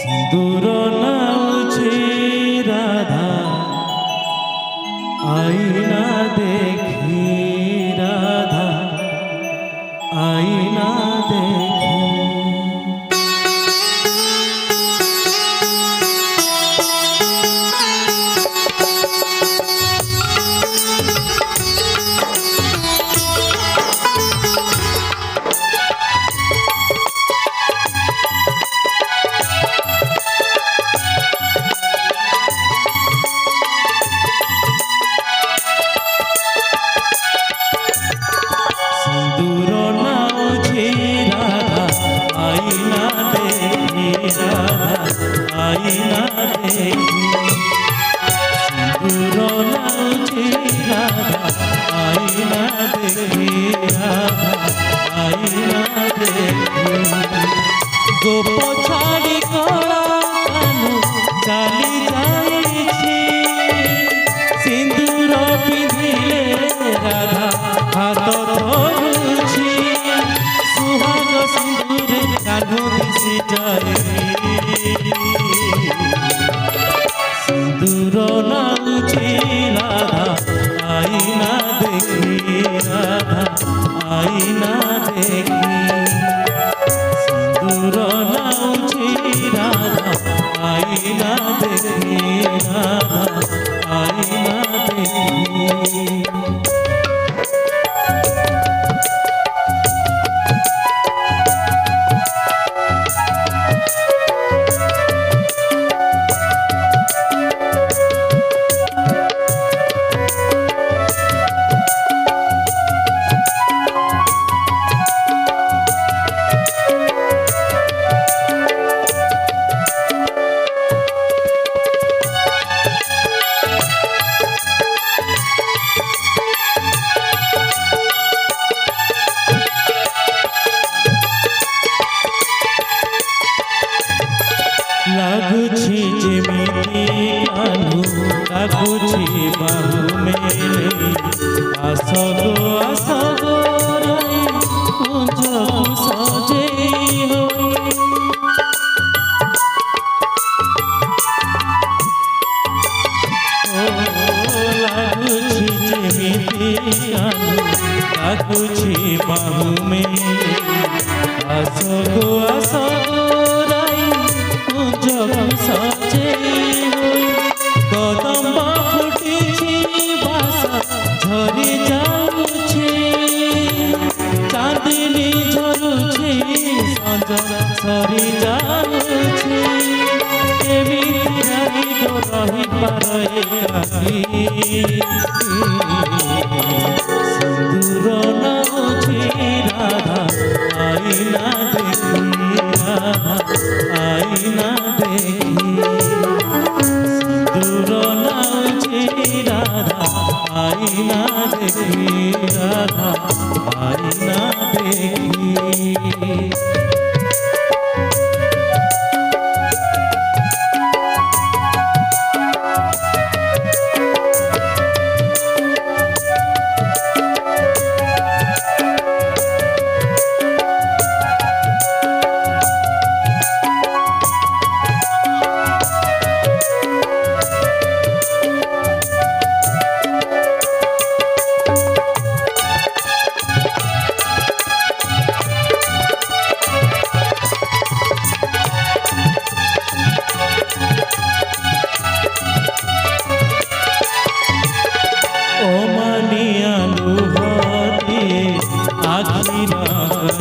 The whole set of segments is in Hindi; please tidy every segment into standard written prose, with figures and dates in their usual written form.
दूर नाउछे राधा आईना देखी राधा आईना देखी आईना देखी सिंदूर नाउछे राधा आईना देखी राधा आईना देखी गोप छाड़ी कला कानू चाली जाइछे सिंदूर पिंधिले राधा हाथ धरुछि सुहाग सिंदूरे कानू दिशि जाए दूर नाउछे राधा आईना देखी राधा आईना देखी दूर नाउछे राधा आईना देखी राधा आईना देखी लाଗୁଛି ଯେମିତି କାହ୍ନୁ ଲାଗୁଛି ବାହୁ ମେଲେ ଆସ ଗୋ ରାଇ କୁଞ୍ଜକୁ ସଜେଇ ହୋଇ ଲାଗୁଛି ଯେମିତି କାହ୍ନୁ ଲାଗୁଛି ବାହୁ ମେଲେ ଆସ ଗୋ सजेई होई कदम फुटिछि बासा झरी जाउछि चांदनी झरुछि संज सरी जाउछि एमिति रही रही पारे आखि सिंदूर नाउछे राधा आईना देखी राधा आईना देखी सिंदूर नाउछे राधा आईना देखी राधा आईना देखी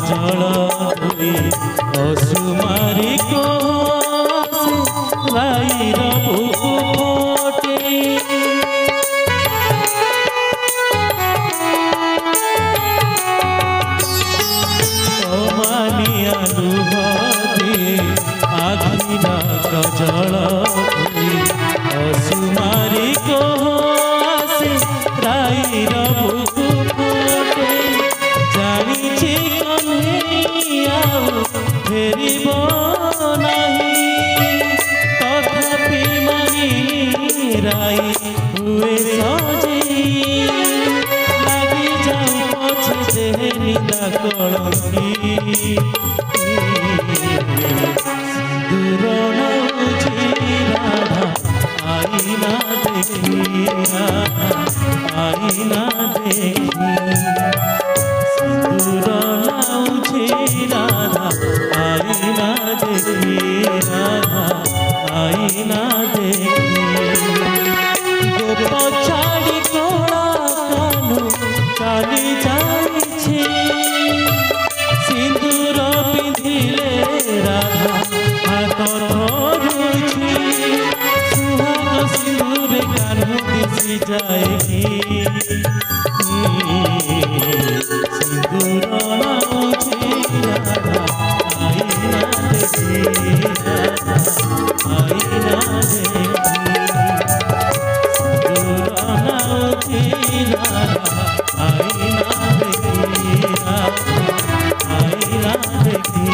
जल असुमारी को राईर बुटे मानिया लुहते आखिर जल असुमारी को राईर बुटे जानिछि फेरिब नहीं तथापि मानिनी राई हुए सजेई लगी जाऊ पछे निंदा कलंकी दूर দেখি আইনা দেখি সিঁদুর লাউছে রাধা আইনা দেখি রাধা আইনা দেখি গোপ ছাড়ি কোড়া কানু চালি যাইছে সিঁদুর পিঁধিলে রাধা হাত ধরুছি সুহাগ সিঁদুরে কানু দিশি যায়নি সিঁদুর লাউছে রাধা আইনা দেখি রাধা আইনা দেখি আইনা দেখি আইনা দেখি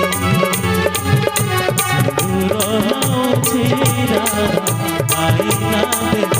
সিঁদুর লাউছে রাধা আইনা দেখি